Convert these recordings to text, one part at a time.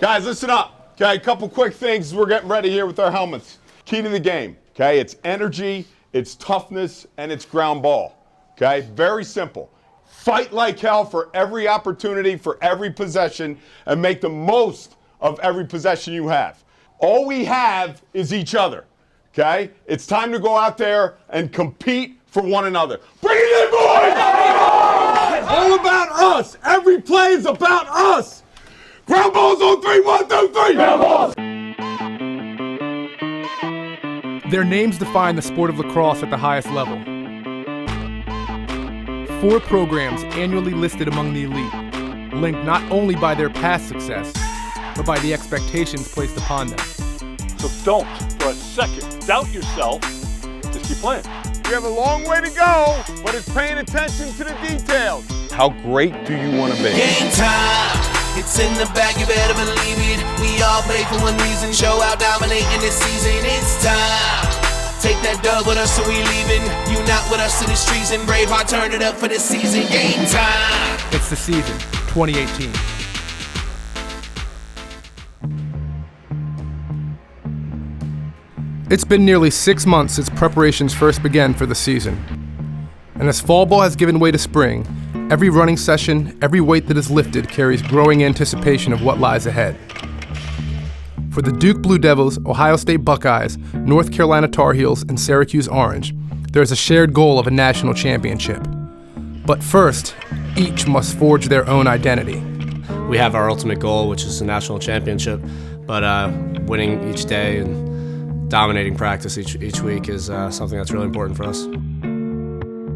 Guys, listen up. Okay, a couple quick things. We're getting ready here with our helmets. Key to the game, okay? It's energy, it's toughness, and it's ground ball, okay? Very simple. Fight like hell for every opportunity, for every possession, and make the most of every possession you have. All we have is each other, okay? It's time to go out there and compete for one another. Bring it in, boys! All about us. Every play is about us. Ground balls on 3, 1, 2, 3. Ground balls. Their names define the sport of lacrosse at the highest level. 4 programs annually listed among the elite, linked not only by their past success, but by the expectations placed upon them. So don't, for a second, doubt yourself. Just keep playing. We have a long way to go, but it's paying attention to the details. How great do you want to be? Game time, it's in the bag, you better believe it. We all play for one reason, show out dominating this season. It's time, take that dub with us so we leaving. You not with us in the streets and Braveheart turn it up for this season. Game time. It's the season, 2018. It's been nearly 6 months since preparations first began for the season. And as fall ball has given way to spring, every running session, every weight that is lifted carries growing anticipation of what lies ahead. For the Duke Blue Devils, Ohio State Buckeyes, North Carolina Tar Heels, and Syracuse Orange, there is a shared goal of a national championship. But first, each must forge their own identity. We have our ultimate goal, which is a national championship, but winning each day and dominating practice each week is something that's really important for us.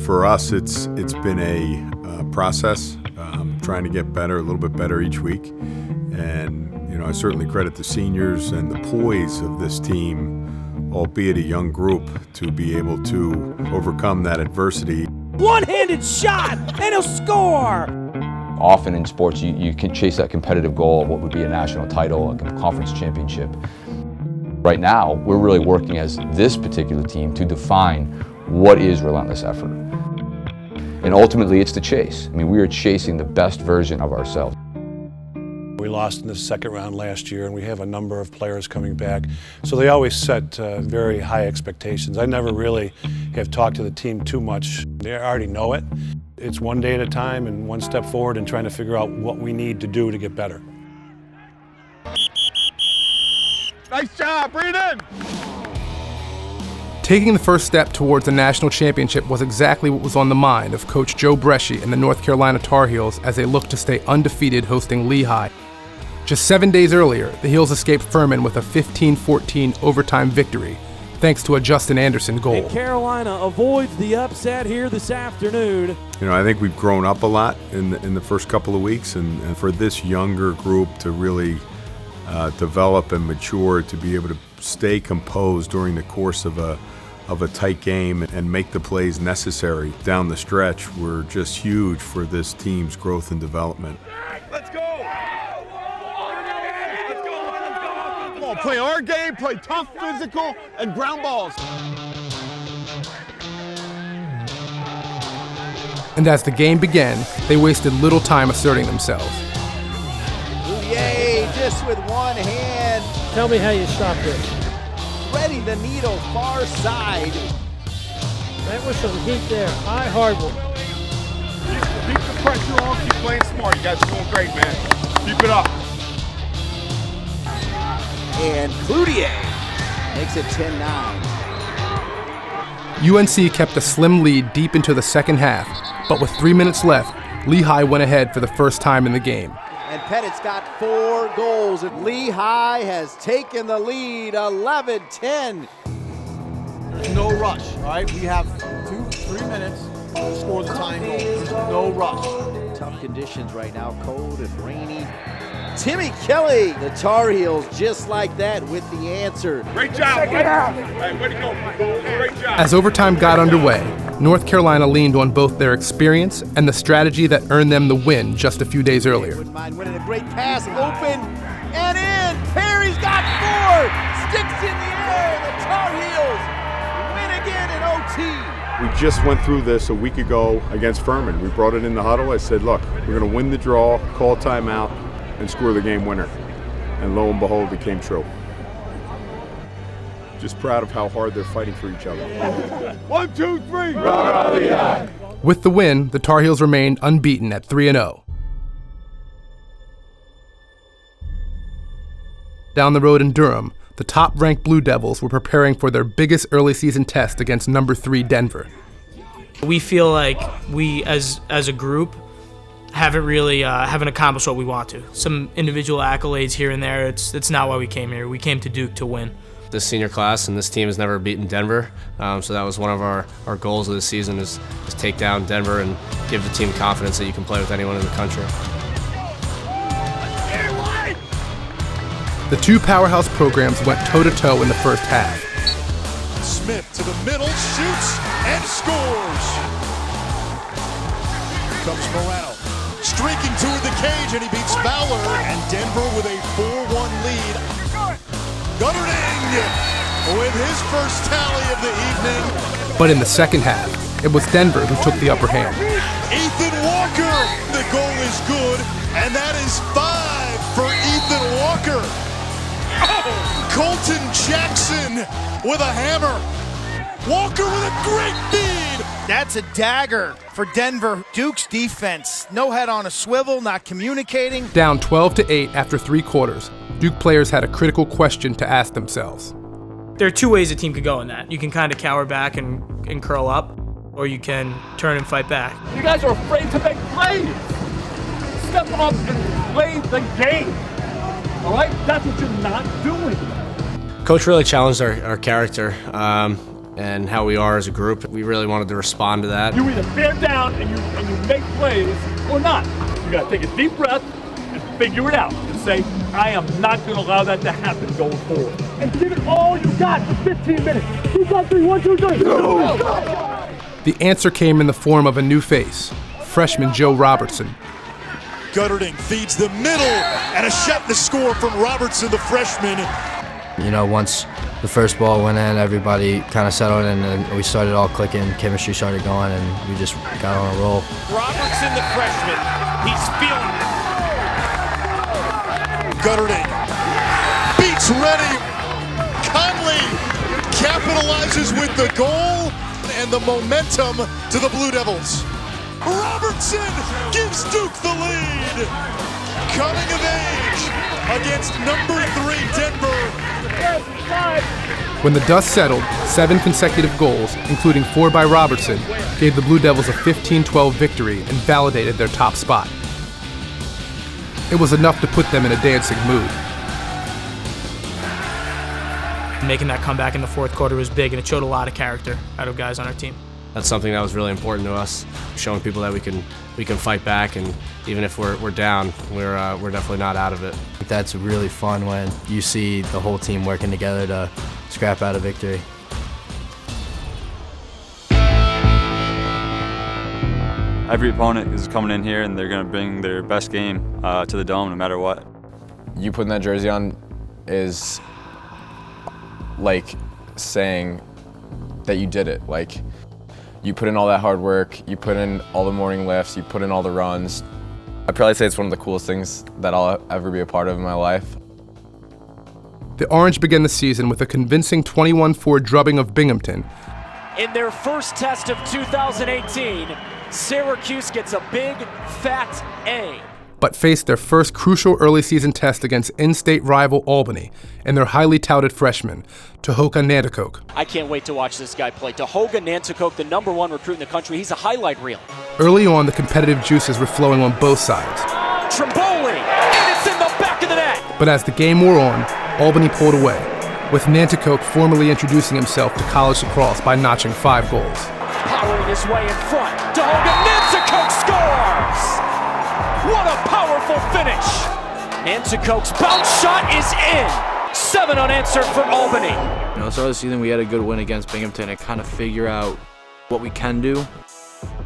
For us, it's been a process, trying to get better, a little bit better each week. And I certainly credit the seniors and the poise of this team, albeit a young group, to be able to overcome that adversity. One-handed shot, and he'll score! Often in sports, you can chase that competitive goal of what would be a national title, a conference championship. Right now, we're really working as this particular team to define what is relentless effort. And ultimately, it's the chase. I mean, we are chasing the best version of ourselves. We lost in the second round last year, and we have a number of players coming back. So they always set very high expectations. I never really have talked to the team too much. They already know it. It's one day at a time and one step forward and trying to figure out what we need to do to get better. Nice job, breathe in. Taking the first step towards a national championship was exactly what was on the mind of Coach Joe Robertson and the North Carolina Tar Heels as they looked to stay undefeated hosting Lehigh. Just 7 days earlier, the Heels escaped Furman with a 15-14 overtime victory, thanks to a Justin Anderson goal. And Carolina avoids the upset here this afternoon. I think we've grown up a lot in the first couple of weeks, and for this younger group to really develop and mature, to be able to stay composed during the course of a tight game and make the plays necessary down the stretch were just huge for this team's growth and development. Let's go! Come on, play our game, play tough, physical, and ground balls. And as the game began, they wasted little time asserting themselves. Yay, just with one hand. Tell me how you stop this. Threading the needle far side. That was some heat there. High hardwood. Keep the pressure on, keep playing smart. You guys are doing great, man. Keep it up. And Cloutier makes it 10-9. UNC kept a slim lead deep into the second half, but with 3 minutes left, Lehigh went ahead for the first time in the game. And Pettit's got 4 goals, and Lehigh has taken the lead, 11-10. There's no rush, all right? We have 2-3 minutes to score the tying goal. There's no rush. Tough conditions right now, cold and rainy. Timmy Kelly, the Tar Heels, just like that with the answer. Great job, Mike. Hey, way to go. Great job. As overtime got underway, North Carolina leaned on both their experience and the strategy that earned them the win just a few days earlier. Wouldn't mind winning a great pass, open and in. Perry's got 4, sticks in the air. The Tar Heels win again in OT. We just went through this a week ago against Furman. We brought it in the huddle. I said, look, we're going to win the draw, call timeout, and score the game winner. And lo and behold, it came true. Just proud of how hard they're fighting for each other. 1, 2, 3. Rah, Lehigh. With the win, the Tar Heels remained unbeaten at 3-0. Down the road in Durham, the top-ranked Blue Devils were preparing for their biggest early season test against number 3 Denver. We feel like we, as a group, haven't accomplished what we want to. Some individual accolades here and there. It's not why we came here. We came to Duke to win. This senior class and this team has never beaten Denver, so that was one of our goals of the season is take down Denver and give the team confidence that you can play with anyone in the country. The two powerhouse programs went toe-to-toe in the first half. Smith to the middle, shoots, and scores! Here comes Morano, streaking toward the cage, and he beats Fowler, and Denver with a 4-1 lead. Gutterding with his first tally of the evening. But in the second half, it was Denver who took the upper hand. Ethan Walker, the goal is good, and that is 5 for Ethan Walker. Colton Jackson with a hammer. Walker with a great feed. That's a dagger for Denver. Duke's defense, no head on a swivel, not communicating. Down 12-8 after 3 quarters, Duke players had a critical question to ask themselves. There are two ways a team could go in that. You can kind of cower back and curl up, or you can turn and fight back. You guys are afraid to make plays. Step up and play the game. All right? That's what you're not doing. Coach really challenged our character and how we are as a group. We really wanted to respond to that. You either bear down and you make plays or not. You got to take a deep breath and figure it out and say, I am not going to allow that to happen going forward. And give it all you got for 15 minutes. 2, 3, 1, 2, 3. The answer came in the form of a new face, freshman Joe Robertson. Gutterding feeds the middle, and a shot to score from Robertson, the freshman. You know, once the first ball went in, everybody kind of settled in, and we started all clicking, chemistry started going, and we just got on a roll. Robertson, the freshman, he's feeling it. Gutterding beats Reddy. Conley capitalizes with the goal and the momentum to the Blue Devils. Robertson gives Duke the lead. Coming of age against number 3 Denver. When the dust settled, 7 consecutive goals, including 4 by Robertson, gave the Blue Devils a 15-12 victory and validated their top spot. It was enough to put them in a dancing mood. Making that comeback in the fourth quarter was big, and it showed a lot of character out of guys on our team. That's something that was really important to us, showing people that we can fight back, and even if we're down, we're definitely not out of it. That's really fun when you see the whole team working together to scrap out a victory. Every opponent is coming in here and they're going to bring their best game to the Dome no matter what. You putting that jersey on is like saying that you did it. Like, you put in all that hard work, you put in all the morning lifts, you put in all the runs. I'd probably say it's one of the coolest things that I'll ever be a part of in my life. The Orange began the season with a convincing 21-4 drubbing of Binghamton. In their first test of 2018, Syracuse gets a big, fat A. But faced their first crucial early season test against in-state rival Albany and their highly touted freshman, Tehoka Nanticoke. I can't wait to watch this guy play. Tehoka Nanticoke, the #1 recruit in the country, he's a highlight reel. Early on, the competitive juices were flowing on both sides. Trimboli, and it's in the back of the net. But as the game wore on, Albany pulled away, with Nanticoke formally introducing himself to college lacrosse by notching 5 goals. Powering his way in front, Tehoka Nanticoke scores! What a powerful finish! Nanticoke's bounce shot is in! 7 unanswered for Albany. You know, start of the season we had a good win against Binghamton and kind of figure out what we can do.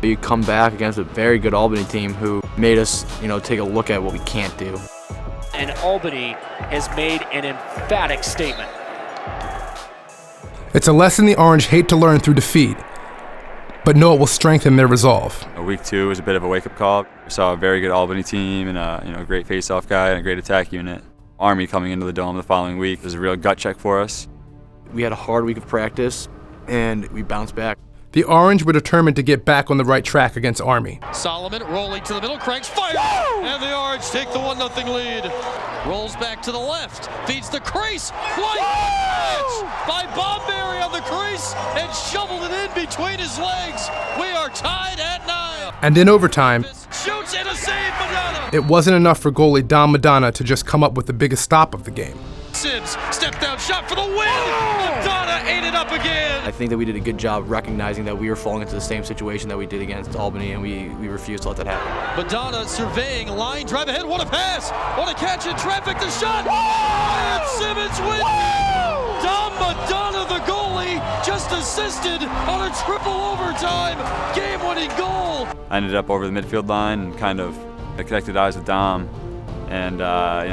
You come back against a very good Albany team who made us, take a look at what we can't do. And Albany has made an emphatic statement. It's a lesson the Orange hate to learn through defeat, but know it will strengthen their resolve. Week 2 was a bit of a wake-up call. We saw a very good Albany team and a great face-off guy and a great attack unit. Army coming into the Dome the following week was a real gut check for us. We had a hard week of practice, and we bounced back. The Orange were determined to get back on the right track against Army. Solomon rolling to the middle, cranks, fire! And the Orange take the 1-0 lead. Rolls back to the left, feeds the crease. White catch by Bomberry on the crease and shoveled it in between his legs. We are tied at 9. And in overtime, Shoots and a save, Madonna. it wasn't enough for goalie Dom Madonna to just come up with the biggest stop of the game. Sims, step down shot for the win. Madonna ate it up again. I think that we did a good job recognizing that we were falling into the same situation that we did against Albany, and we refused to let that happen. Madonna surveying, line drive ahead, what a pass, what a catch in traffic, the shot, and Simmons wins. Dom Madonna, the goalie, just assisted on a triple overtime game-winning goal. I ended up over the midfield line and kind of connected eyes with Dom. And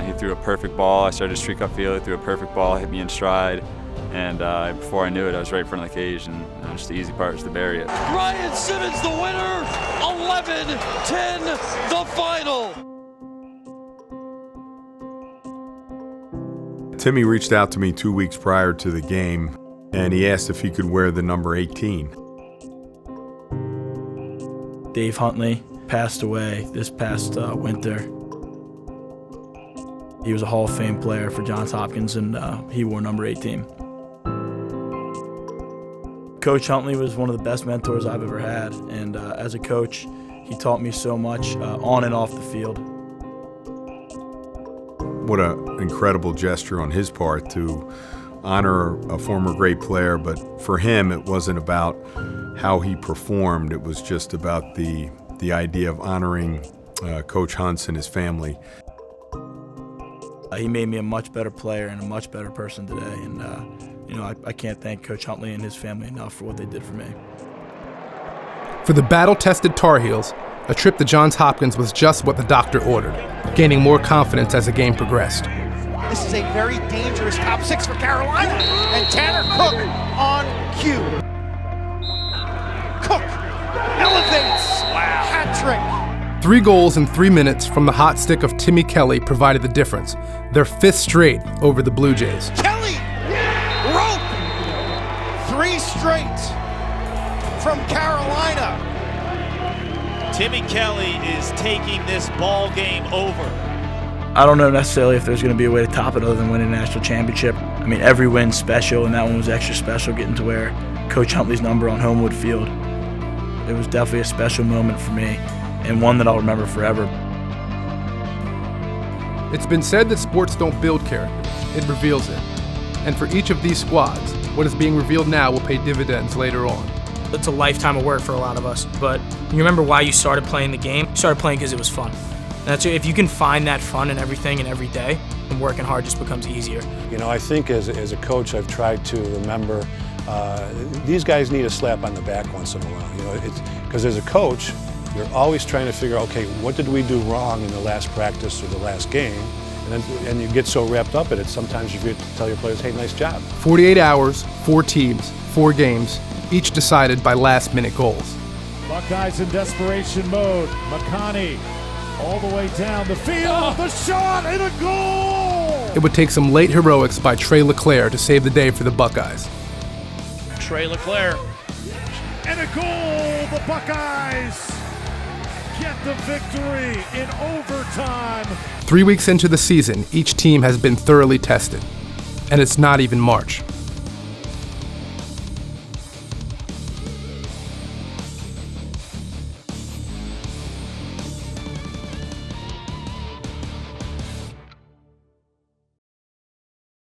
he threw a perfect ball. I started to streak upfield, he threw a perfect ball, hit me in stride. And before I knew it, I was right in front of the cage, and just the easy part was to bury it. Ryan Simmons, the winner, 11-10, the final. Timmy reached out to me 2 weeks prior to the game, and he asked if he could wear the number 18. Dave Huntley passed away this past winter. He was a Hall of Fame player for Johns Hopkins, and he wore number 18. Coach Huntley was one of the best mentors I've ever had, and as a coach, he taught me so much on and off the field. What an incredible gesture on his part to honor a former great player, but for him, it wasn't about how he performed. It was just about the idea of honoring Coach Huntz and his family. He made me a much better player and a much better person today, and I can't thank Coach Huntley and his family enough for what they did for me. For the battle-tested Tar Heels, a trip to Johns Hopkins was just what the doctor ordered, gaining more confidence as the game progressed. This is a very dangerous top six for Carolina, and Tanner Cook on cue. Cook elevates, hat trick. 3 goals in 3 minutes from the hot stick of Timmy Kelly provided the difference, their 5th straight over the Blue Jays. Kelly, rope, 3 straight from Carolina. Timmy Kelly is taking this ball game over. I don't know necessarily if there's going to be a way to top it other than winning a national championship. I mean, every win's special, and that one was extra special, getting to wear Coach Huntley's number on Homewood Field. It was definitely a special moment for me, and one that I'll remember forever. It's been said that sports don't build character, it reveals it. And for each of these squads, what is being revealed now will pay dividends later on. It's a lifetime of work for a lot of us, but you remember why you started playing the game? You started playing because it was fun. And that's if you can find that fun in everything and every day, and working hard just becomes easier. You know, I think as a coach, I've tried to remember these guys need a slap on the back once in a while. You know, because as a coach, you're always trying to figure out, okay, what did we do wrong in the last practice or the last game? And you get so wrapped up in it, sometimes you forget to tell your players, hey, nice job. 48 hours, 4 teams, 4 games, each decided by last-minute goals. Buckeyes in desperation mode. McConney all the way down the field. The shot and a goal! It would take some late heroics by Trey LeClaire to save the day for the Buckeyes. Trey LeClaire. And a goal! The Buckeyes get the victory in overtime. 3 weeks into the season, each team has been thoroughly tested. And it's not even March.